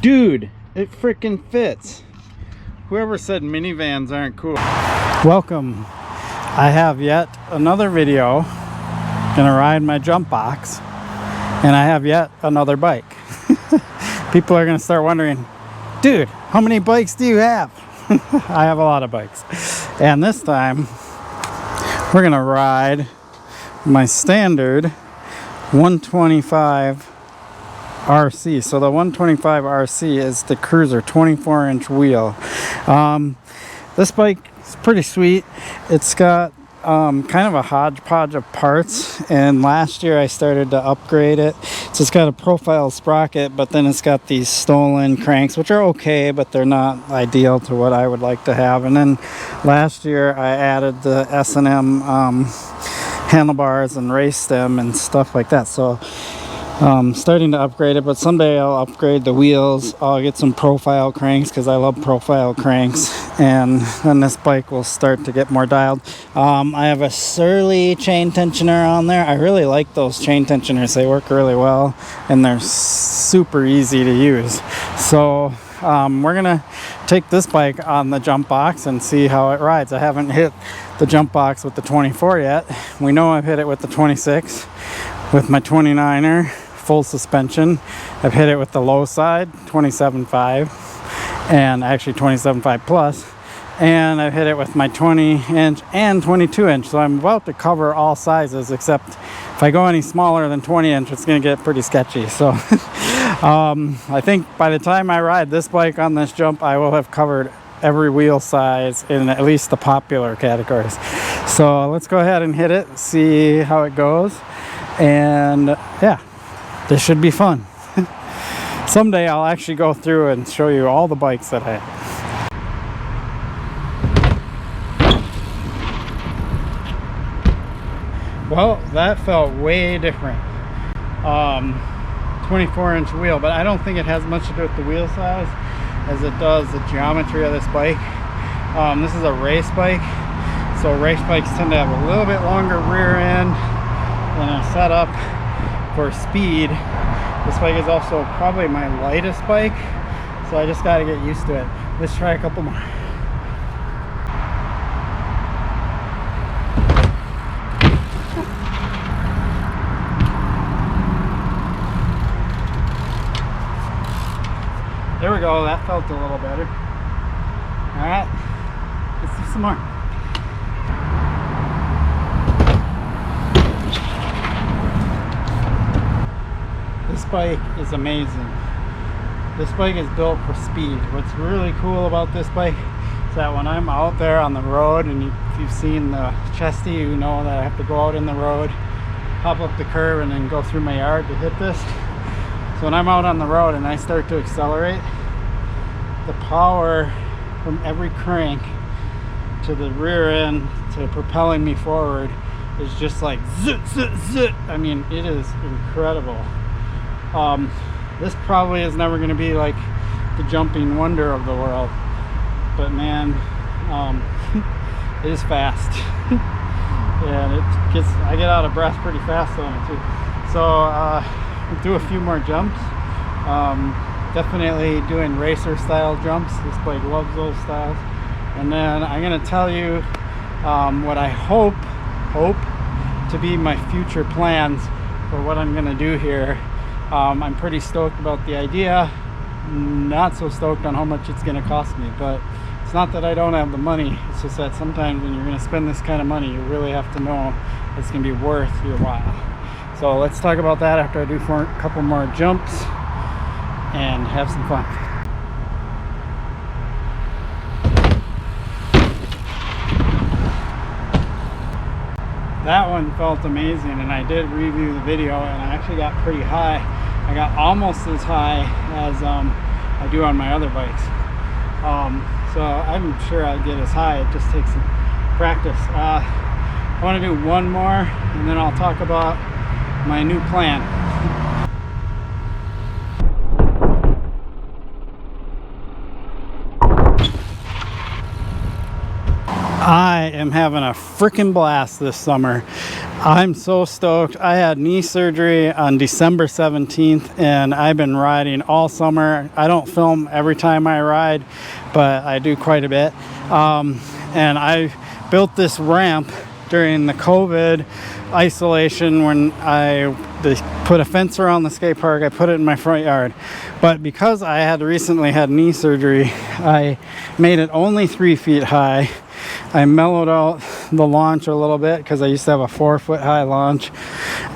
Dude, it freaking fits. Whoever said minivans aren't cool. Welcome. I have yet another video. Gonna ride my jump box, and I have yet another bike. People are gonna start wondering, dude, how many bikes do you have? I have a lot of bikes, and this time we're gonna ride my standard 125 RC. So the 125 RC is the cruiser 24-inch wheel. This bike is pretty sweet. It's got kind of a hodgepodge of parts, and last year I started to upgrade it. So it's got a profile sprocket, but then it's got these stolen cranks, which are okay, but they're not ideal to what I would like to have. And then last year I added the S&M handlebars and race stem and stuff like that. So starting to upgrade it, but someday I'll upgrade the wheels. I'll get some profile cranks because I love profile cranks, and then this bike will start to get more dialed. I have a Surly chain tensioner on there. I really like those chain tensioners. They work really well and they're super easy to use. So we're gonna take this bike on the jump box and see how it rides. I haven't hit the jump box with the 24 yet. We know I've hit it with the 26 with my 29er full suspension. I've hit it with the low side 27.5 and actually 27.5 plus, and I've hit it with my 20-inch and 22-inch. So I'm about to cover all sizes, except if I go any smaller than 20-inch, it's gonna get pretty sketchy. So I think by the time I ride this bike on this jump, I will have covered every wheel size in at least the popular categories. So let's go ahead and hit it, see how it goes. And yeah, this should be fun. Someday I'll actually go through and show you all the bikes that I have. Well, that felt way different. 24-inch wheel, but I don't think it has much to do with the wheel size as it does the geometry of this bike. This is a race bike, so race bikes tend to have a little bit longer rear end and a setup for speed. This bike is also probably my lightest bike, so I just got to get used to it. Let's try a couple more. There we go, that felt a little better. All right, let's do some more. This bike is amazing. This bike is built for speed. What's really cool about this bike is that when I'm out there on the road, and if you've seen the Chesty, you know that I have to go out in the road, hop up the curb, and then go through my yard to hit this. So when I'm out on the road and I start to accelerate, the power from every crank to the rear end to propelling me forward is just like zit, zit, zit. I mean, it is incredible. This probably is never going to be like the jumping wonder of the world, but man, it is fast. And I get out of breath pretty fast on it too. So we'll do a few more jumps. Definitely doing racer style jumps. This bike loves those styles. And then I'm going to tell you what I hope to be my future plans for what I'm going to do here. I'm pretty stoked about the idea, not so stoked on how much it's going to cost me, but it's not that I don't have the money. It's just that sometimes when you're going to spend this kind of money, you really have to know it's going to be worth your while. So let's talk about that after I do a couple more jumps and have some fun. That one felt amazing, and I did review the video, and I actually got pretty high. I got almost as high as I do on my other bikes. So I'm sure I'll get as high. It just takes some practice. I want to do one more, and then I'll talk about my new plan. I am having a freaking blast this summer. I'm so stoked. I had knee surgery on December 17th and I've been riding all summer. I don't film every time I ride, but I do quite a bit. And I built this ramp during the COVID isolation when they put a fence around the skate park. I put it in my front yard. But because I had recently had knee surgery, I made it only 3 feet high. I mellowed out the launch a little bit because I used to have a 4-foot high launch,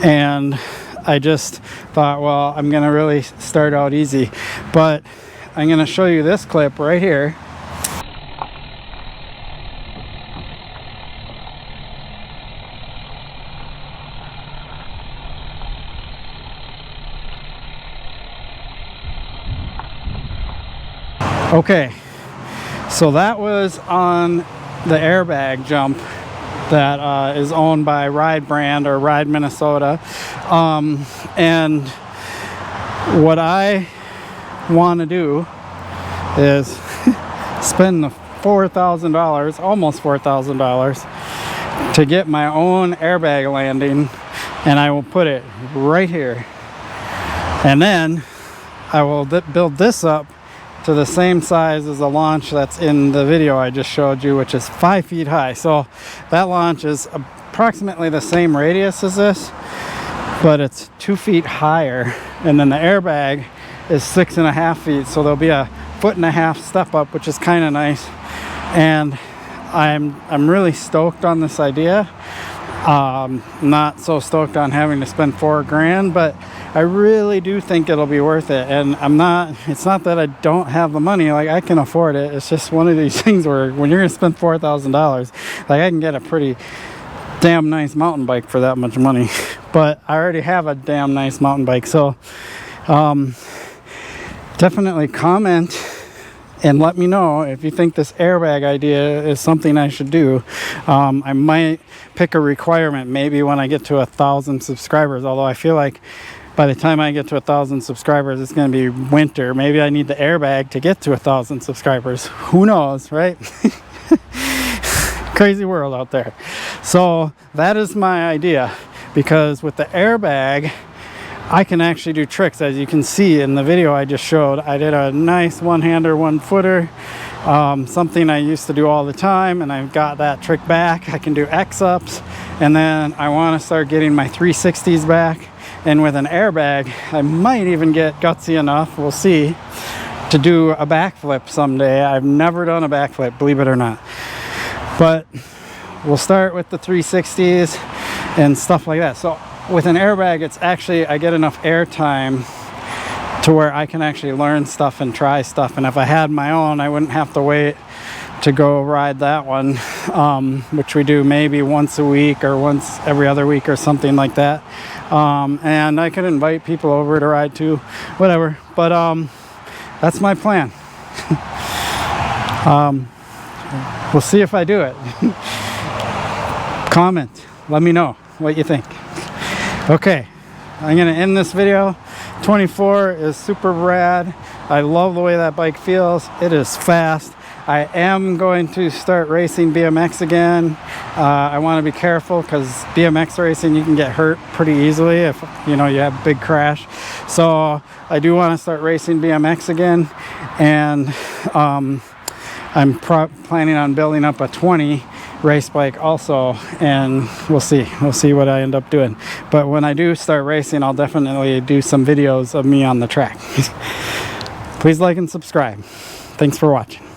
and I just thought, well, I'm gonna really start out easy. But I'm gonna show you this clip right here. Okay, so that was on the airbag jump that is owned by Ride Brand or Ride Minnesota. And what I want to do is spend the $4,000, almost $4,000, to get my own airbag landing, and I will put it right here. And then I will build this up to the same size as the launch that's in the video I just showed you, which is 5 feet high. So that launch is approximately the same radius as this, but it's 2 feet higher. And then the airbag is 6.5 feet. So there'll be a 1.5 foot step up, which is kind of nice. And I'm really stoked on this idea. Not so stoked on having to spend $4,000, but I really do think it'll be worth it. And it's not that I don't have the money, like I can afford it. It's just one of these things where when you're gonna spend $4,000, like I can get a pretty damn nice mountain bike for that much money. But I already have a damn nice mountain bike. So definitely comment and let me know if you think this airbag idea is something I should do. I might pick a requirement maybe when I get to 1,000 subscribers, although I feel like by the time I get to 1,000 subscribers, it's going to be winter. Maybe I need the airbag to get to 1,000 subscribers. Who knows, right? Crazy world out there. So that is my idea, because with the airbag, I can actually do tricks. As you can see in the video I just showed, I did a nice one-hander, one-footer, something I used to do all the time, and I've got that trick back. I can do X-ups, and then I want to start getting my 360s back. And with an airbag, I might even get gutsy enough, we'll see, to do a backflip someday. I've never done a backflip, believe it or not. But we'll start with the 360s and stuff like that. So with an airbag, it's actually, I get enough air time to where I can actually learn stuff and try stuff. And if I had my own, I wouldn't have to wait to go ride that one, which we do maybe once a week or once every other week or something like that. And I could invite people over to ride too, whatever. But that's my plan. We'll see if I do it. Comment, let me know what you think. Okay, I'm gonna end this video. 24 is super rad. I love the way that bike feels. It is fast. I am going to start racing BMX again. I want to be careful because BMX racing, you can get hurt pretty easily if you have a big crash. So I do want to start racing BMX again, and I'm planning on building up a 20 race bike also, and we'll see what I end up doing. But when I do start racing, I'll definitely do some videos of me on the track. Please like and subscribe. Thanks for watching.